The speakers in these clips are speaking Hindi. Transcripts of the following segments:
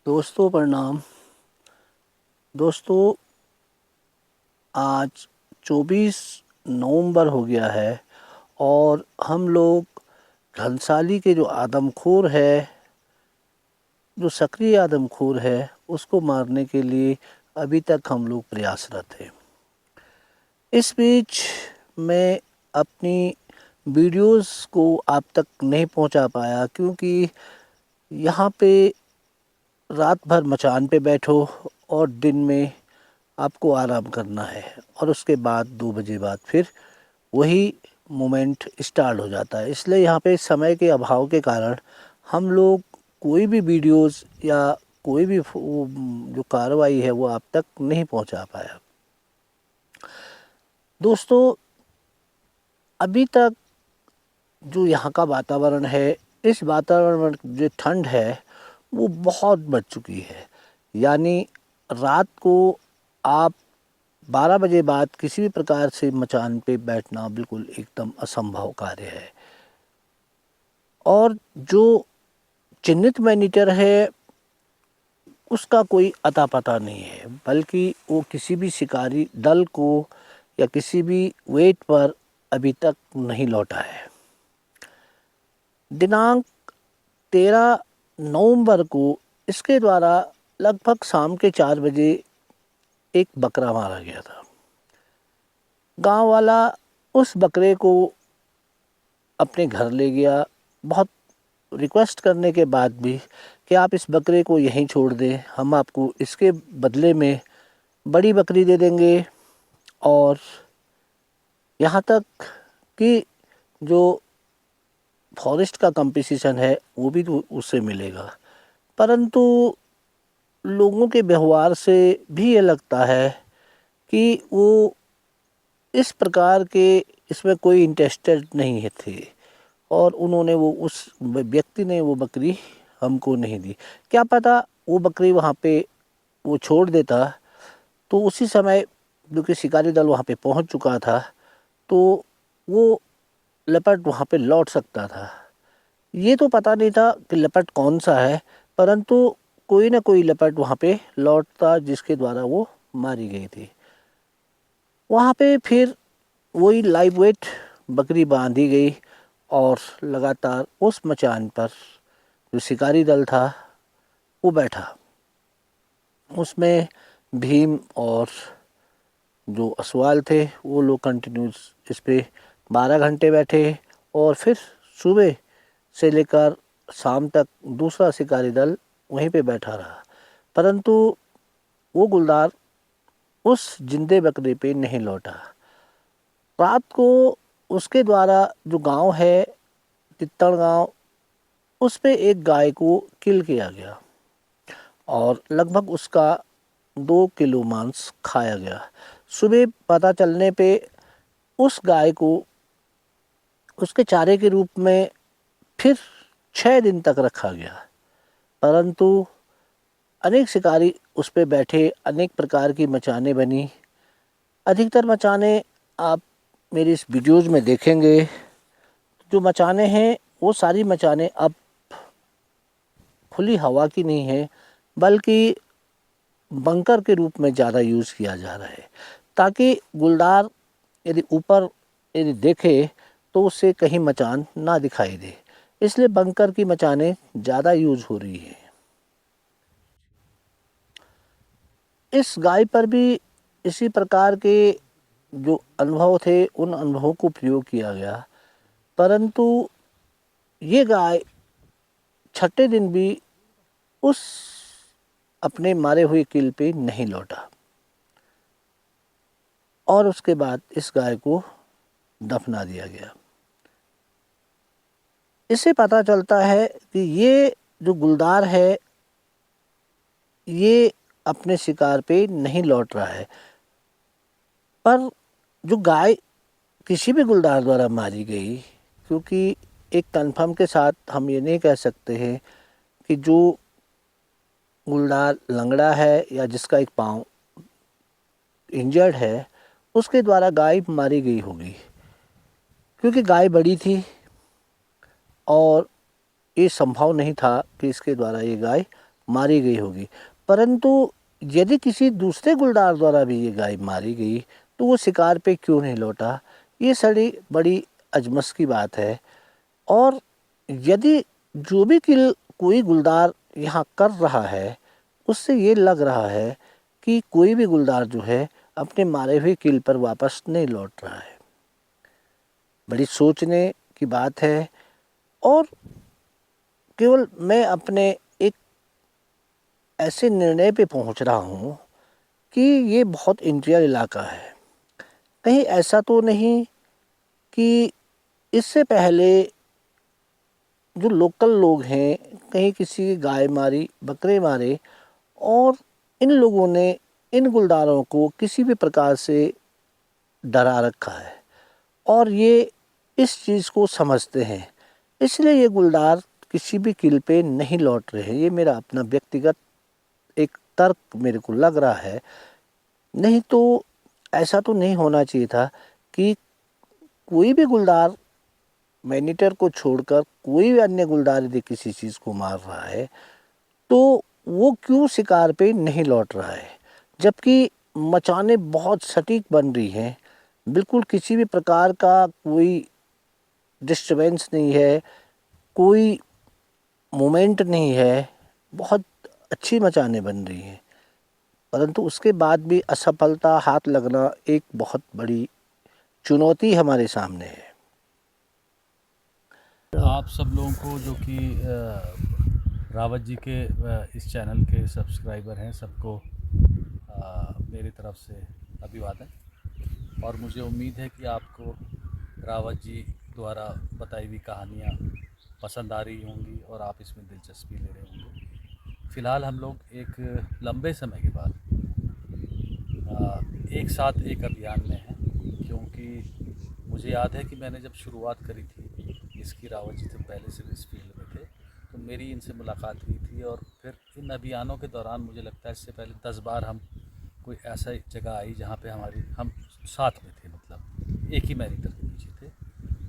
दोस्तों प्रणाम। दोस्तों, आज 24 नवंबर हो गया है और हम लोग घनसाली के जो आदमखोर है, जो सक्रिय आदमखोर है, उसको मारने के लिए अभी तक हम लोग प्रयासरत हैं। इस बीच मैं अपनी वीडियोस को आप तक नहीं पहुंचा पाया क्योंकि यहाँ पे रात भर मचान पे बैठो और दिन में आपको आराम करना है और उसके बाद 2 बजे बाद फिर वही मोमेंट स्टार्ट हो जाता है। इसलिए यहाँ पे समय के अभाव के कारण हम लोग कोई भी वीडियोस या कोई भी जो कार्रवाई है वो आप तक नहीं पहुँचा पाया। दोस्तों, अभी तक जो यहाँ का वातावरण है, इस वातावरण में जो ठंड है वो बहुत बढ़ चुकी है। यानी रात को आप 12 बजे बाद किसी भी प्रकार से मचान पे बैठना बिल्कुल एकदम असंभव कार्य है। और जो चिन्हित मॉनिटर है उसका कोई अता पता नहीं है, बल्कि वो किसी भी शिकारी दल को या किसी भी वेट पर अभी तक नहीं लौटा है। दिनांक 13 नवंबर को इसके द्वारा लगभग शाम के 4 बजे एक बकरा मारा गया था। गांव वाला उस बकरे को अपने घर ले गया, बहुत रिक्वेस्ट करने के बाद भी कि आप इस बकरे को यहीं छोड़ दें, हम आपको इसके बदले में बड़ी बकरी दे देंगे और यहाँ तक कि जो फॉरेस्ट का कंपटीशन है वो भी तो उससे मिलेगा। परंतु लोगों के व्यवहार से भी ये लगता है कि वो इस प्रकार के इसमें कोई इंटरेस्टेड नहीं है थे और उन्होंने वो उस व्यक्ति ने वो बकरी हमको नहीं दी। क्या पता वो बकरी वहाँ पे वो छोड़ देता तो उसी समय जो कि शिकारी दल वहाँ पे पहुँच चुका था तो वो लेपर्ड वहाँ पे लौट सकता था। ये तो पता नहीं था कि लेपर्ड कौन सा है, परंतु कोई ना कोई लेपर्ड वहाँ पे लौटता जिसके द्वारा वो मारी गई थी। वहाँ पे फिर वही लाइव वेट बकरी बांधी गई और लगातार उस मचान पर जो शिकारी दल था वो बैठा। उसमें भीम और जो असवाल थे वो लोग कंटिन्यूस इस पे 12 घंटे बैठे और फिर सुबह से लेकर शाम तक दूसरा शिकारी दल वहीं पे बैठा रहा। परंतु वो गुलदार उस जिंदे बकरे पे नहीं लौटा। रात को उसके द्वारा जो गांव है तित्तड़ गांव, उस पे एक गाय को किल किया गया और लगभग उसका 2 किलो मांस खाया गया। सुबह पता चलने पे उस गाय को उसके चारे के रूप में फिर 6 दिन तक रखा गया। परंतु अनेक शिकारी उस पे बैठे, अनेक प्रकार की मचाने बनी। अधिकतर मचाने आप मेरी इस वीडियोज़ में देखेंगे। जो मचाने हैं वो सारी मचाने अब खुली हवा की नहीं है, बल्कि बंकर के रूप में ज़्यादा यूज़ किया जा रहा है ताकि गुलदार यदि ऊपर यदि देखे तो उससे कहीं मचान ना दिखाई दे। इसलिए बंकर की मचाने ज़्यादा यूज़ हो रही है। इस गाय पर भी इसी प्रकार के जो अनुभव थे उन अनुभवों को प्रयोग किया गया, परंतु ये गाय छठे दिन भी उस अपने मारे हुए किल पे नहीं लौटा और उसके बाद इस गाय को दफना दिया गया। इससे पता चलता है कि ये जो गुलदार है ये अपने शिकार पे नहीं लौट रहा है। पर जो गाय किसी भी गुलदार द्वारा मारी गई, क्योंकि एक कन्फर्म के साथ हम ये नहीं कह सकते हैं कि जो गुलदार लंगड़ा है या जिसका एक पाँव इंजर्ड है उसके द्वारा गाय मारी गई होगी, क्योंकि गाय बड़ी थी और ये संभव नहीं था कि इसके द्वारा ये गाय मारी गई होगी, परंतु यदि किसी दूसरे गुलदार द्वारा भी ये गाय मारी गई तो वो शिकार पे क्यों नहीं लौटा, ये सड़ी बड़ी अजमस की बात है। और यदि जो भी किल कोई गुलदार यहाँ कर रहा है, उससे ये लग रहा है कि कोई भी गुलदार जो है अपने मारे हुए किल पर वापस नहीं लौट रहा है। बड़ी सोचने की बात है। और केवल मैं अपने एक ऐसे निर्णय पे पहुंच रहा हूं कि ये बहुत इंटीरियर इलाका है, कहीं ऐसा तो नहीं कि इससे पहले जो लोकल लोग हैं कहीं किसी की गाय मारी, बकरे मारे, और इन लोगों ने इन गुलदारों को किसी भी प्रकार से डरा रखा है और ये इस चीज़ को समझते हैं, इसलिए ये गुलदार किसी भी किल पे नहीं लौट रहे हैं। ये मेरा अपना व्यक्तिगत एक तर्क मेरे को लग रहा है। नहीं तो ऐसा तो नहीं होना चाहिए था कि कोई भी गुलदार मैनीटर को छोड़कर कोई भी अन्य गुलदार यदि किसी चीज़ को मार रहा है तो वो क्यों शिकार पे नहीं लौट रहा है, जबकि मचाने बहुत सटीक बन रही हैं, बिल्कुल किसी भी प्रकार का कोई डिस्टर्बेंस नहीं है, कोई मोमेंट नहीं है, बहुत अच्छी मचाने बन रही हैं, परंतु उसके बाद भी असफलता हाथ लगना एक बहुत बड़ी चुनौती हमारे सामने है। आप सब लोगों को जो कि रावत जी के इस चैनल के सब्सक्राइबर हैं, सबको मेरी तरफ से अभिवादन। और मुझे उम्मीद है कि आपको रावत जी द्वारा बताई हुई कहानियाँ पसंद आ रही होंगी और आप इसमें दिलचस्पी ले रहे होंगे। फ़िलहाल हम लोग एक लंबे समय के बाद एक साथ एक अभियान में हैं, क्योंकि मुझे याद है कि मैंने जब शुरुआत करी थी इसकी, रावत जी से पहले से इस फील्ड में थे, तो मेरी इनसे मुलाकात हुई थी। और फिर इन अभियानों के दौरान मुझे लगता है इससे पहले 10 बार हम कोई ऐसा जगह आई जहाँ पे हम साथ में थे, मतलब एक ही मैनीटर के पीछे थे।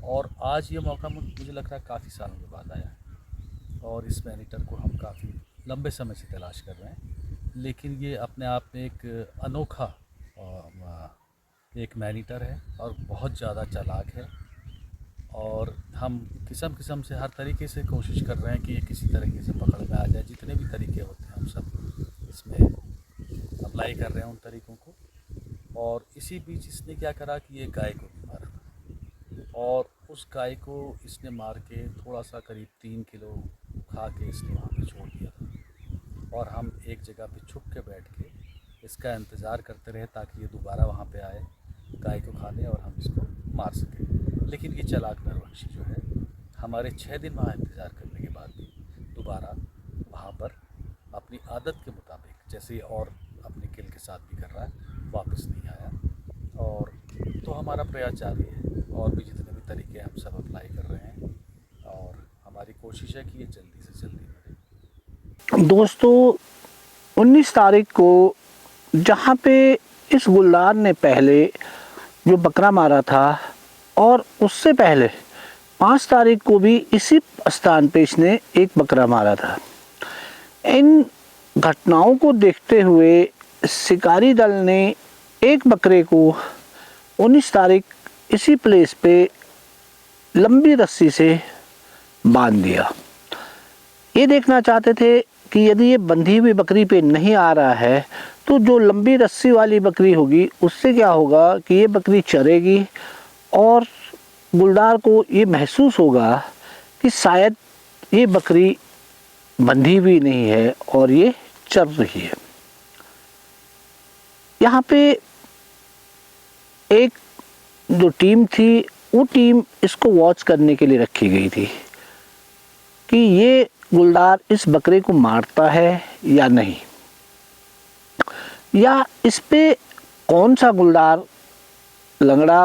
और आज ये मौका मुझे लग रहा है काफ़ी सालों के बाद आया है और इस मैनीटर को हम काफ़ी लंबे समय से तलाश कर रहे हैं। लेकिन ये अपने आप में एक अनोखा एक मैनीटर है और बहुत ज़्यादा चालाक है। और हम किस्म किस्म से हर तरीके से कोशिश कर रहे हैं कि ये किसी तरीके से पकड़ में आ जाए। जितने भी तरीके होते हैं हम सब इसमें अप्लाई कर रहे हैं उन तरीक़ों को। और इसी बीच इसने क्या करा कि ये गाय को भी मारा और उस गाय को इसने मार के थोड़ा सा करीब 3 किलो खा के इसने वहाँ पे छोड़ दिया था। और हम एक जगह पे छुप के बैठ के इसका इंतज़ार करते रहे ताकि ये दोबारा वहाँ पे आए गाय को खाने और हम इसको मार सकें। लेकिन ये चालाक नरवंशी जो है हमारे 6 दिन वहाँ इंतज़ार करने के बाद भी दोबारा वहाँ पर अपनी आदत के मुताबिक, जैसे और अपने किल के साथ भी कर रहा है, वापस नहीं आया। और तो हमारा प्रयास जारी है और भी जितने भी तरीके हम सब अप्लाई कर रहे हैं और हमारी कोशिश है कि ये जल्दी से जल्दी बढ़े। दोस्तों, 19 तारीख को जहाँ पे इस गुलदार ने पहले जो बकरा मारा था और उससे पहले 5 तारीख को भी इसी स्थान पे इसने एक बकरा मारा था। इन घटनाओं को देखते हुए शिकारी दल ने एक बकरे को 19 तारीख इसी प्लेस पे लंबी रस्सी से बांध दिया। ये देखना चाहते थे कि यदि ये बंधी हुई बकरी पे नहीं आ रहा है तो जो लंबी रस्सी वाली बकरी होगी उससे क्या होगा कि ये बकरी चरेगी और गुलदार को ये महसूस होगा कि शायद ये बकरी बंधी हुई नहीं है और ये चर रही है। यहाँ पे एक जो टीम थी वो टीम इसको वॉच करने के लिए रखी गई थी कि ये गुलदार इस बकरे को मारता है या नहीं, या इस पे कौन सा गुलदार, लंगड़ा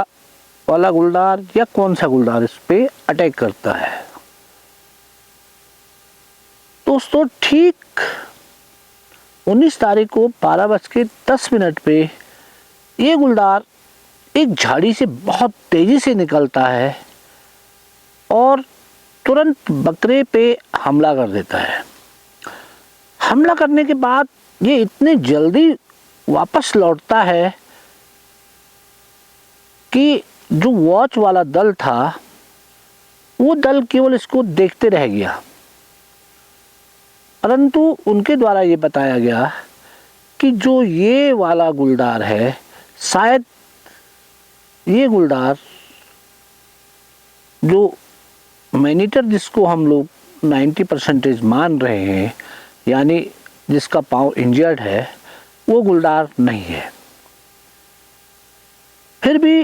वाला गुलदार या कौन सा गुलदार इस पे अटैक करता है। दोस्तों, ठीक 19 तारीख को 12:10 पे ये गुलदार एक झाड़ी से बहुत तेजी से निकलता है और तुरंत बकरे पे हमला कर देता है। हमला करने के बाद ये इतनी जल्दी वापस लौटता है कि जो वॉच वाला दल था वो दल केवल इसको देखते रह गया, परंतु उनके द्वारा ये बताया गया कि जो ये वाला गुलदार है, शायद ये गुलदार जो मैनीटर जिसको हम लोग 90% मान रहे हैं, यानी जिसका पाँव इंजर्ड है, वो गुलदार नहीं है। फिर भी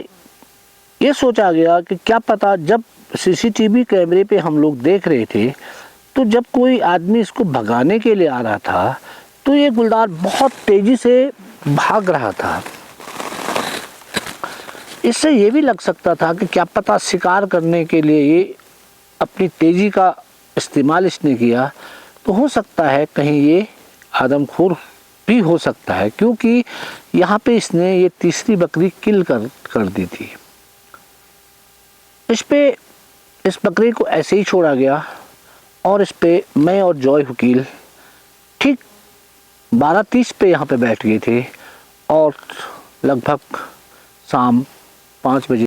ये सोचा गया कि क्या पता, जब सीसीटीवी कैमरे पे हम लोग देख रहे थे तो जब कोई आदमी इसको भगाने के लिए आ रहा था तो ये गुलदार बहुत तेजी से भाग रहा था। इससे ये भी लग सकता था कि क्या पता शिकार करने के लिए ये अपनी तेजी का इस्तेमाल इसने किया, तो हो सकता है कहीं ये आदमखोर भी हो सकता है, क्योंकि यहाँ पे इसने ये तीसरी बकरी किल कर दी थी। इस बकरी को ऐसे ही छोड़ा गया और इस पे मैं और जॉय वकील ठीक 12:30 पे यहाँ पे बैठ गए थे और लगभग शाम 5 बजे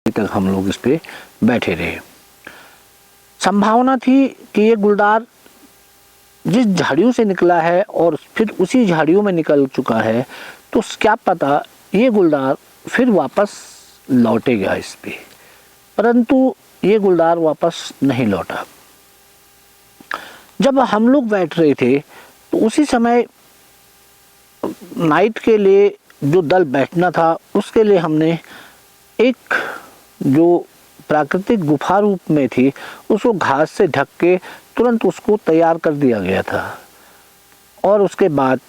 तक हम लोग इस पे बैठे रहे। संभावना थी कि ये गुलदार जिस झाड़ियों से निकला है और फिर उसी झाड़ियों में निकल चुका है, तो क्या पता ये गुलदार फिर वापस लौटेगा इस पे, परंतु ये गुलदार वापस नहीं लौटा। जब हम लोग बैठ रहे थे तो उसी समय नाइट के लिए जो दल बैठना था उसके लिए हमने एक जो प्राकृतिक गुफा रूप में थी उसको घास से ढक के तुरंत उसको तैयार कर दिया गया था। और उसके बाद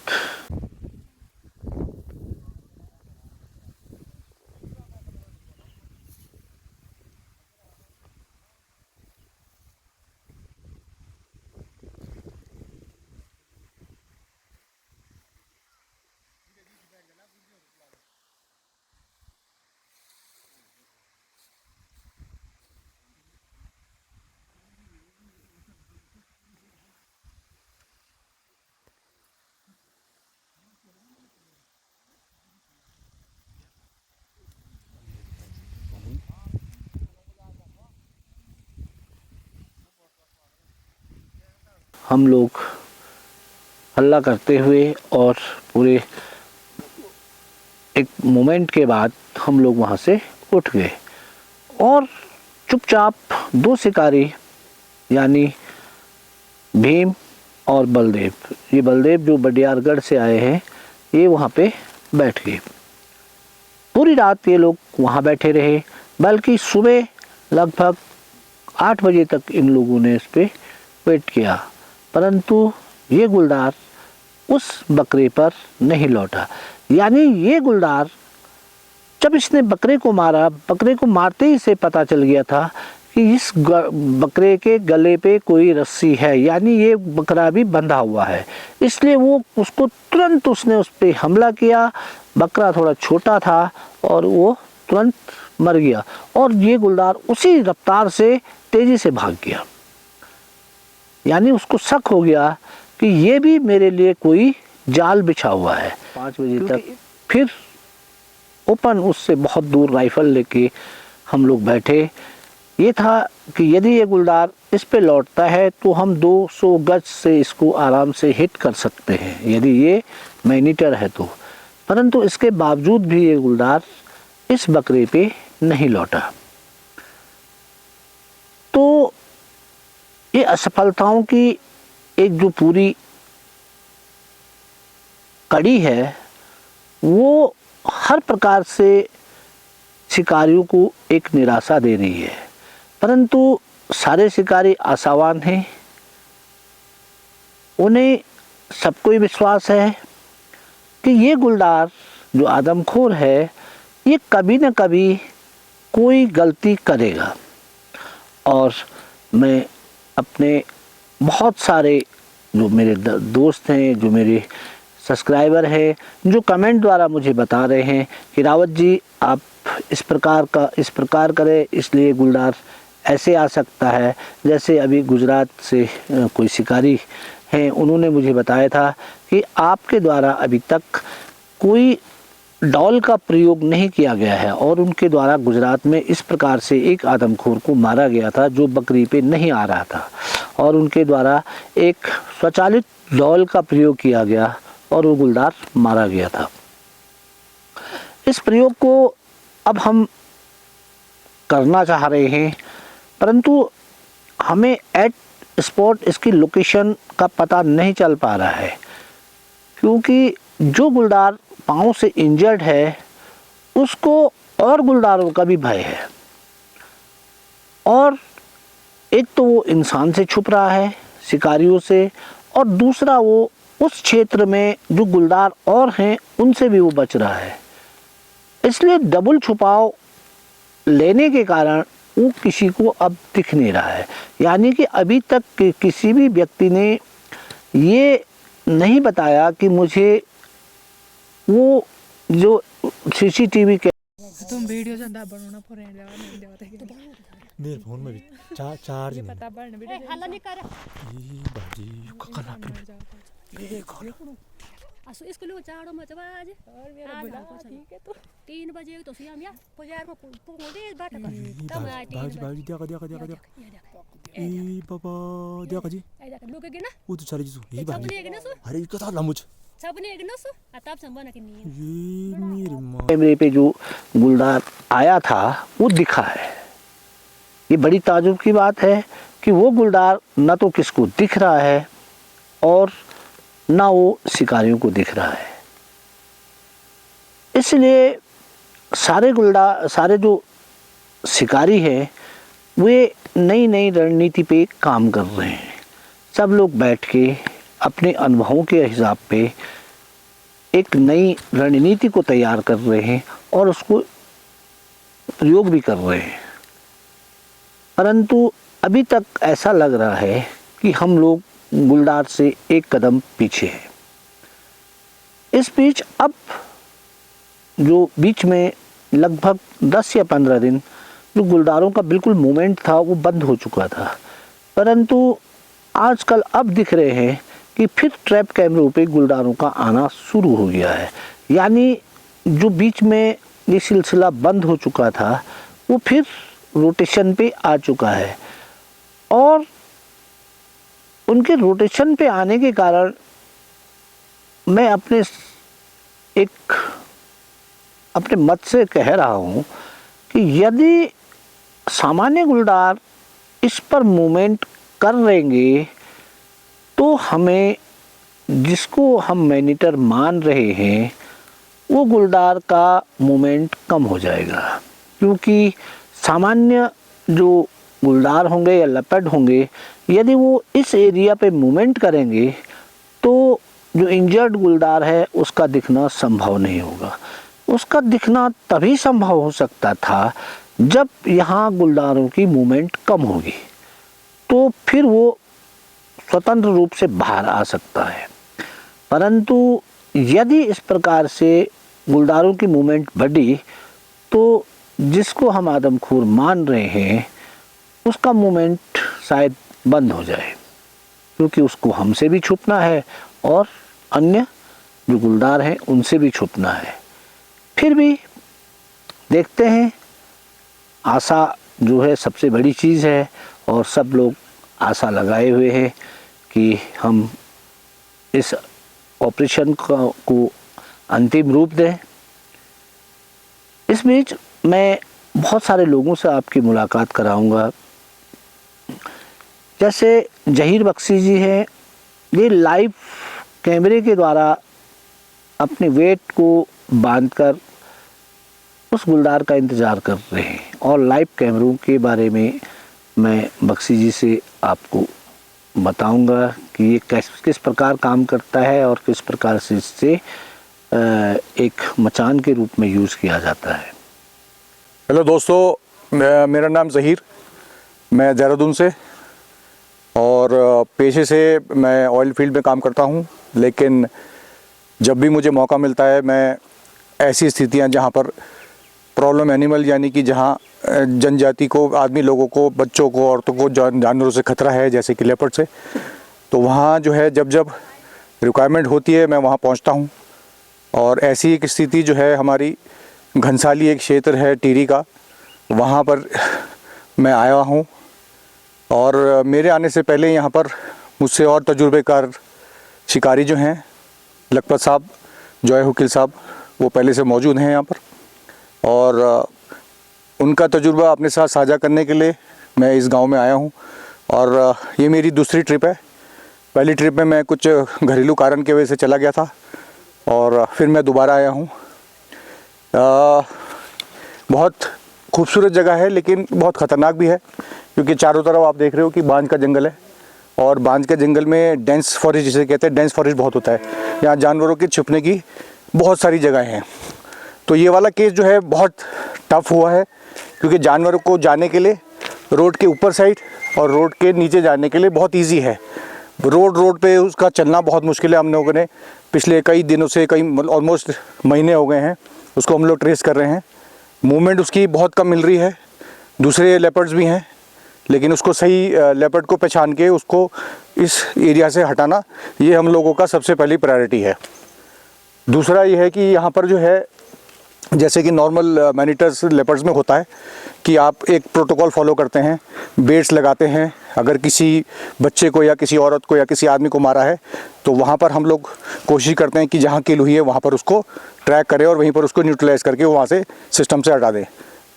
हम लोग हल्ला करते हुए और पूरे एक मोमेंट के बाद हम लोग वहाँ से उठ गए और चुपचाप दो शिकारी यानी भीम और बलदेव, ये बलदेव जो बडियारगढ़ से आए हैं, ये वहाँ पे बैठ गए। पूरी रात ये लोग वहाँ बैठे रहे, बल्कि सुबह लगभग 8 बजे तक इन लोगों ने इस पे वेट किया, परंतु ये गुलदार उस बकरे पर नहीं लौटा। यानी ये गुलदार जब इसने बकरे को मारा, बकरे को मारते ही इसे पता चल गया था कि इस बकरे के गले पे कोई रस्सी है, यानी ये बकरा भी बंधा हुआ है। इसलिए वो उसको तुरंत उसने उस पर हमला किया। बकरा थोड़ा छोटा था और वो तुरंत मर गया और ये गुलदार उसी रफ्तार से तेजी से भाग गया। यानी उसको शक हो गया कि ये भी मेरे लिए कोई जाल बिछा हुआ है। 5 बजे तक फिर ओपन उससे बहुत दूर राइफल लेके हम लोग बैठे। ये था कि यदि ये गुलदार इस पे लौटता है तो हम 200 गज से इसको आराम से हिट कर सकते हैं, यदि ये मैनीटर है तो। परंतु इसके बावजूद भी ये गुलदार इस बकरे पे नहीं लौटा। तो ये असफलताओं की एक जो पूरी कड़ी है वो हर प्रकार से शिकारियों को एक निराशा दे रही है। परंतु सारे शिकारी आशावान हैं, उन्हें सबको ही विश्वास है कि ये गुलदार जो आदमखोर है ये कभी न कभी कोई गलती करेगा। और मैं अपने बहुत सारे जो मेरे दोस्त हैं, जो मेरे सब्सक्राइबर हैं, जो कमेंट द्वारा मुझे बता रहे हैं कि रावत जी आप इस प्रकार करें, इसलिए गुलदार ऐसे आ सकता है। जैसे अभी गुजरात से कोई शिकारी हैं, उन्होंने मुझे बताया था कि आपके द्वारा अभी तक कोई डॉल का प्रयोग नहीं किया गया है और उनके द्वारा गुजरात में इस प्रकार से एक आदमखोर को मारा गया था जो बकरी पे नहीं आ रहा था, और उनके द्वारा एक स्वचालित डॉल का प्रयोग किया गया और वो गुलदार मारा गया था। इस प्रयोग को अब हम करना चाह रहे हैं, परंतु हमें एट स्पॉट इसकी लोकेशन का पता नहीं चल पा रहा है, क्योंकि जो गुलदार पाँव से इंजर्ड है उसको और गुलदारों का भी भय है। और एक तो वो इंसान से छुप रहा है, शिकारियों से, और दूसरा वो उस क्षेत्र में जो गुलदार और हैं उनसे भी वो बच रहा है। इसलिए डबल छुपाव लेने के कारण वो किसी को अब दिख नहीं रहा है। यानी कि अभी तक किसी भी व्यक्ति ने ये नहीं बताया कि मुझे वो जो सीसीटीवी के तुम वीडियो ज्यादा बनाना पड़े नहीं देवता मेरे फोन में भी चार्ज नहीं पता बढ़ वीडियो हल्ला नहीं कर ये बाजी ककला पे ये कौन असो इसको लो चाड़ो मत आज और मेरा बुला को ठीक है तो 3 बजे तो सियाम या बाजार में पोंदे बाट कर ये तब आ 3 बाजी बाजी देखा ए बाबा देखा जी ए देख लोग के ना वो तो चले जी ये बाजी सबने के ना सो अरे ये कथा लमुच सबने के ना सो तब संबंध के नहीं ये मेरी माँ कैमरे पे जो गुलदार आया था वो दिखा है। ये बड़ी ताजुब की बात है कि वो गुलदार न तो किसको दिख रहा है और ना वो शिकारियों को दिख रहा है। इसलिए सारे जो शिकारी हैं वे नई रणनीति पे काम कर रहे हैं। सब लोग बैठ के अपने अनुभवों के हिसाब पे एक नई रणनीति को तैयार कर रहे हैं और उसको प्रयोग भी कर रहे हैं। परंतु अभी तक ऐसा लग रहा है कि हम लोग गुलदार से एक कदम पीछे हैं। इस बीच अब जो बीच में लगभग 10 या 15 दिन जो गुलदारों का बिल्कुल मूवमेंट था वो बंद हो चुका था, परंतु आजकल अब दिख रहे हैं कि फिर ट्रैप कैमरों पे गुलदारों का आना शुरू हो गया है। यानी जो बीच में ये सिलसिला बंद हो चुका था वो फिर रोटेशन पे आ चुका है, और उनके रोटेशन पे आने के कारण मैं अपने मत से कह रहा हूँ कि यदि सामान्य गुलदार इस पर मूवमेंट कर लेंगे तो हमें जिसको हम मैनीटर मान रहे हैं वो गुलदार का मूवमेंट कम हो जाएगा, क्योंकि सामान्य जो गुलदार होंगे या लेपर्ड होंगे, यदि वो इस एरिया पे मूवमेंट करेंगे तो जो इंजर्ड गुलदार है उसका दिखना संभव नहीं होगा। उसका दिखना तभी संभव हो सकता था जब यहाँ गुलदारों की मूवमेंट कम होगी, तो फिर वो स्वतंत्र रूप से बाहर आ सकता है। परंतु यदि इस प्रकार से गुलदारों की मूवमेंट बढ़ी तो जिसको हम आदमखोर मान रहे हैं उसका मूवमेंट शायद बंद हो जाए, क्योंकि उसको हमसे भी छुपना है और अन्य जो गुलदार हैं उनसे भी छुपना है। फिर भी देखते हैं, आशा जो है सबसे बड़ी चीज़ है और सब लोग आशा लगाए हुए हैं कि हम इस ऑपरेशन को अंतिम रूप दें। इस बीच मैं बहुत सारे लोगों से आपकी मुलाकात कराऊंगा। जैसे जहीर बख्शी जी हैं, ये लाइव कैमरे के द्वारा अपने वेट को बांधकर उस गुलदार का इंतज़ार कर रहे हैं, और लाइव कैमरों के बारे में मैं बख्शी जी से आपको बताऊंगा कि ये किस प्रकार काम करता है और किस प्रकार से इससे एक मचान के रूप में यूज़ किया जाता है। हेलो दोस्तों, मेरा नाम ज़हीर, मैं देहरादून से, और पेशे से मैं ऑयल फील्ड में काम करता हूँ। लेकिन जब भी मुझे मौका मिलता है, मैं ऐसी स्थितियाँ जहाँ पर प्रॉब्लम एनिमल, यानी कि जहाँ जनजाति को, आदमी लोगों को, बच्चों को, औरतों को जानवरों से खतरा है, जैसे कि लेपर्ड से, तो वहाँ जो है जब जब रिक्वायरमेंट होती है मैं वहाँ पहुँचता हूँ। और ऐसी एक स्थिति जो है, हमारी घनसाली एक क्षेत्र है टिहरी का, वहाँ पर मैं आया हूँ। और मेरे आने से पहले यहाँ पर मुझसे और तजुर्बेकार शिकारी जो हैं, लखपत साहब, जॉय हुकिल साहब, वो पहले से मौजूद हैं यहाँ पर, और उनका तजुर्बा अपने साथ साझा करने के लिए मैं इस गांव में आया हूँ। और ये मेरी दूसरी ट्रिप है। पहली ट्रिप में मैं कुछ घरेलू कारण की वजह से चला गया था, और फिर मैं दोबारा आया हूँ। बहुत खूबसूरत जगह है, लेकिन बहुत ख़तरनाक भी है, क्योंकि चारों तरफ आप देख रहे हो कि बांज का जंगल है, और बांज के जंगल में डेंस फॉरेस्ट जिसे कहते हैं, डेंस फॉरेस्ट बहुत होता है। यहाँ जानवरों के छुपने की बहुत सारी जगह हैं। तो ये वाला केस जो है बहुत टफ हुआ है, क्योंकि जानवरों को जाने के लिए रोड के ऊपर साइड और रोड के नीचे जाने के लिए बहुत इजी है। रोड पे उसका चलना बहुत मुश्किल है। हम लोगों ने पिछले कई दिनों से, कई ऑलमोस्ट महीने हो गए हैं, उसको हम लोग ट्रेस कर रहे हैं। मूवमेंट उसकी बहुत कम मिल रही है। दूसरे लेपर्ड्स भी हैं, लेकिन उसको सही लेपर्ड को पहचान के उसको इस एरिया से हटाना, ये हम लोगों का सबसे पहली प्रायोरिटी है। दूसरा ये है कि यहाँ पर जो है, जैसे कि नॉर्मल मैनीटर्स लेपर्ड्स में होता है कि आप एक प्रोटोकॉल फॉलो करते हैं, बेट्स लगाते हैं। अगर किसी बच्चे को या किसी औरत को या किसी आदमी को मारा है, तो वहाँ पर हम लोग कोशिश करते हैं कि जहाँ किल हुई है वहाँ पर उसको ट्रैक करें और वहीं पर उसको न्यूट्रलाइज करके वहाँ से सिस्टम से हटा दें।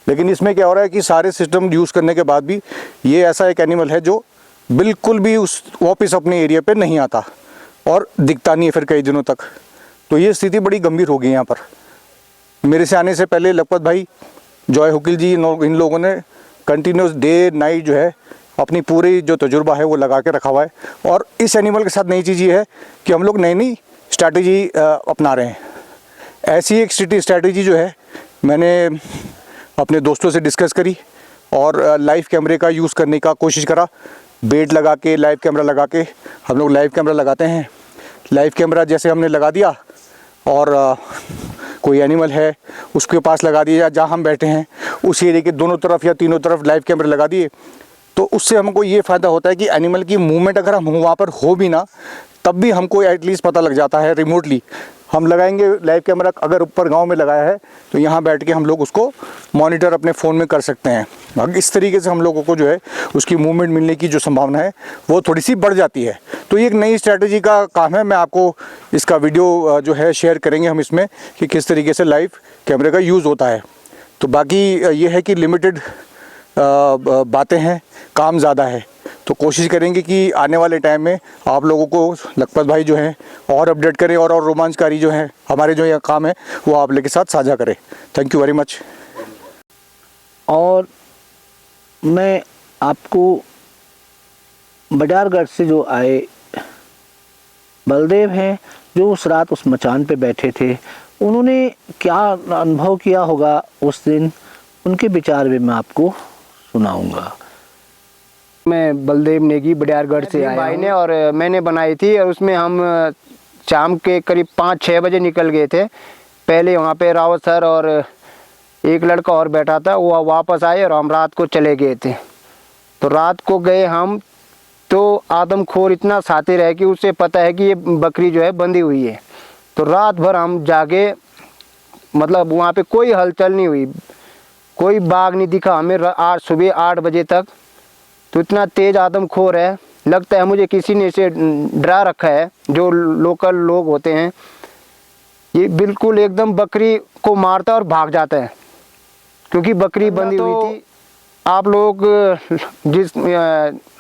लेकिन इसमें क्या हो रहा है कि सारे सिस्टम यूज़ करने के बाद भी ये ऐसा एक एनिमल है जो बिल्कुल भी उस वापस अपने एरिया पे नहीं आता और दिखता नहीं है फिर कई दिनों तक। तो ये स्थिति बड़ी गंभीर हो गई यहाँ पर। मेरे से आने से पहले लखपत भाई, जॉय हुकिल जी, इन लोगों ने कंटिन्यूस डे नाइट जो है अपनी पूरी जो तजुर्बा है वो लगा के रखा हुआ है। और इस एनिमल के साथ नई चीज़ ये है कि हम लोग नई नई स्ट्रैटेजी अपना रहे हैं। ऐसी एक स्ट्रैटेजी जो है मैंने अपने दोस्तों से डिस्कस करी और लाइव कैमरे का यूज़ करने का कोशिश करा। बेट लगा के, लाइव कैमरा लगा के, हम लोग लाइव कैमरा लगाते हैं। लाइव कैमरा जैसे हमने लगा दिया और कोई एनिमल है उसके पास लगा दिया, जहाँ हम बैठे हैं उस एरिया के दोनों तरफ या तीनों तरफ लाइव कैमरे लगा दिए, तो उससे हमको ये फ़ायदा होता है कि एनिमल की मूवमेंट अगर हम वहाँ पर हो भी ना, तब भी हमको एटलीस्ट पता लग जाता है। रिमोटली हम लगाएंगे लाइव कैमरा, अगर ऊपर गांव में लगाया है तो यहाँ बैठ के हम लोग उसको मॉनिटर अपने फ़ोन में कर सकते हैं। अब इस तरीके से हम लोगों को जो है उसकी मूवमेंट मिलने की जो संभावना है वो थोड़ी सी बढ़ जाती है। तो ये एक नई स्ट्रैटेजी का काम है। मैं आपको इसका वीडियो जो है शेयर करेंगे हम इसमें कि किस तरीके से लाइव कैमरे का यूज़ होता है। तो बाकी ये है कि लिमिटेड बातें हैं, काम ज़्यादा है, तो तो कोशिश करेंगे कि आने वाले टाइम में आप लोगों को लखपत भाई जो हैं और अपडेट करें और रोमांचकारी जो हैं हमारे जो ये काम है वो आप लोग के साथ साझा करें। Thank you very much. और मैं आपको बजारगढ़ से जो आए बलदेव हैं, जो उस रात उस मचान पे बैठे थे, उन्होंने क्या अनुभव किया होगा उस दिन, उनके विचार भी मैं आपको सुनाऊंगा। मैं बलदेव नेगी बडियारगढ़ से आया भाई ने और मैंने बनाई थी, और उसमें हम शाम के करीब 5-6 बजे निकल गए थे। पहले वहाँ पे रावत सर और एक लड़का और बैठा था, वो वापस आए और हम रात को चले गए थे। तो रात को गए हम, तो आदमखोर इतना सातिर है कि उसे पता है कि ये बकरी जो है बंधी हुई है। तो रात भर हम जागे, मतलब वहाँ पे कोई हलचल नहीं हुई, कोई बाघ नहीं दिखा हमें सुबह 8 बजे तक। तो इतना तेज़ आदमखोर है, लगता है मुझे किसी ने इसे डरा रखा है। जो लोकल लोग होते हैं, ये बिल्कुल एकदम बकरी को मारता और भाग जाता है, क्योंकि बकरी बंधी हुई थी। आप लोग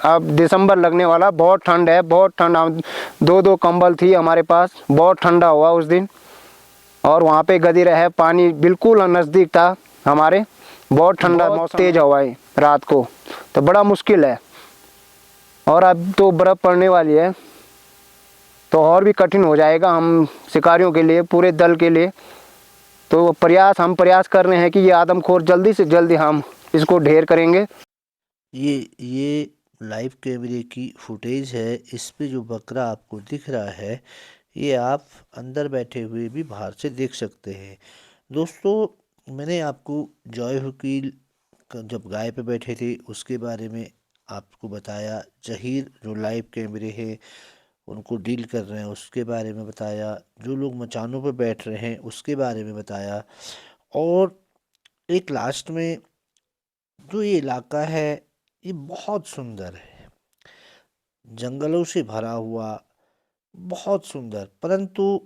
अब दिसंबर लगने वाला, बहुत ठंड है, बहुत ठंड। 2-2 कंबल थी हमारे पास, बहुत ठंडा हुआ उस दिन। और वहाँ पे गदिर है, पानी बिल्कुल नज़दीक था हमारे, बहुत ठंडा, बहुत तेज़ हवाएं रात को, तो बड़ा मुश्किल है। और अब तो बर्फ़ पड़ने वाली है, तो और भी कठिन हो जाएगा हम शिकारियों के लिए, पूरे दल के लिए। तो हम प्रयास कर रहे हैं कि ये आदमखोर जल्दी से जल्दी हम इसको ढेर करेंगे। ये लाइव कैमरे की फुटेज है। इस पे जो बकरा आपको दिख रहा है, ये आप अंदर बैठे हुए भी बाहर से देख सकते हैं। दोस्तों, मैंने आपको जॉय वकील जब गाय पे बैठे थे उसके बारे में आपको बताया, जहीर जो लाइव कैमरे हैं उनको डील कर रहे हैं उसके बारे में बताया, जो लोग मचानों पे बैठ रहे हैं उसके बारे में बताया, और एक लास्ट में जो ये इलाका है ये बहुत सुंदर है, जंगलों से भरा हुआ, बहुत सुंदर। परंतु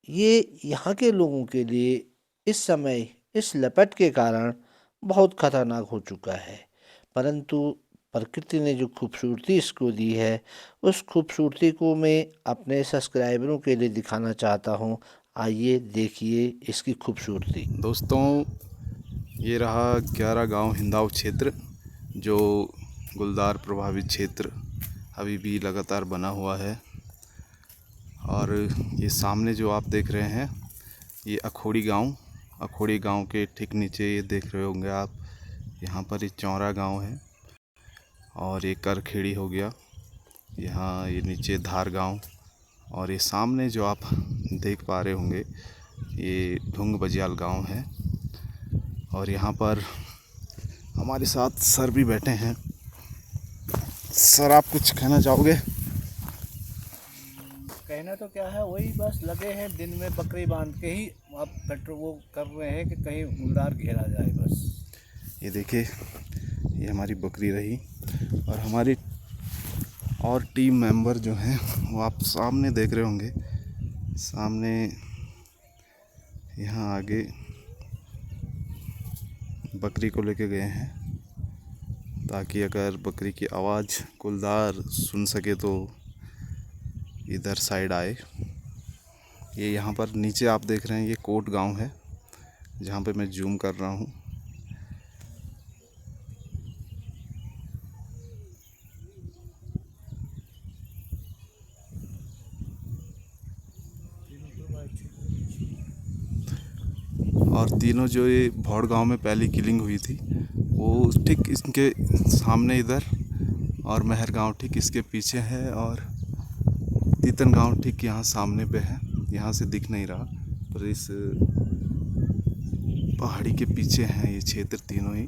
ये यहाँ के लोगों के लिए इस समय इस लपट के कारण बहुत खतरनाक हो चुका है। परंतु प्रकृति ने जो खूबसूरती इसको दी है, उस खूबसूरती को मैं अपने सब्सक्राइबरों के लिए दिखाना चाहता हूँ। आइए देखिए इसकी खूबसूरती। दोस्तों, ये रहा 11 गांव हिंदाव क्षेत्र, जो गुलदार प्रभावित क्षेत्र अभी भी लगातार बना हुआ है। और ये सामने जो आप देख रहे हैं, ये अखोड़ी गांव के ठीक नीचे ये देख रहे होंगे आप, यहाँ पर ये चौरा गांव है, और ये करखेड़ी हो गया, यहाँ ये नीचे धार गांव, और ये सामने जो आप देख पा रहे होंगे ये ढुंग बजियाल गांव है। और यहाँ पर हमारे साथ सर भी बैठे हैं। सर, आप कुछ कहना चाहोगे? कहना तो क्या है, वही बस लगे हैं दिन में बकरी बांध के ही आप पेट्रोल वो कर रहे हैं कि कहीं गुलदार घेरा जाए बस। ये देखिए, ये हमारी बकरी रही, और हमारी और टीम मेंबर जो हैं वो आप सामने देख रहे होंगे। सामने यहाँ आगे बकरी को लेके गए हैं, ताकि अगर बकरी की आवाज़ गुलदार सुन सके तो इधर साइड आए। ये यहाँ पर नीचे आप देख रहे हैं, ये कोट गांव है जहाँ पे मैं जूम कर रहा हूँ। और तीनों जो ये भौड़ गांव में पहली किलिंग हुई थी, वो ठीक इसके सामने इधर, और महर गांव ठीक इसके पीछे है, और तीतन गांव ठीक यहाँ सामने पे है। यहाँ से दिख नहीं रहा, पर इस पहाड़ी के पीछे हैं ये क्षेत्र तीनों ही।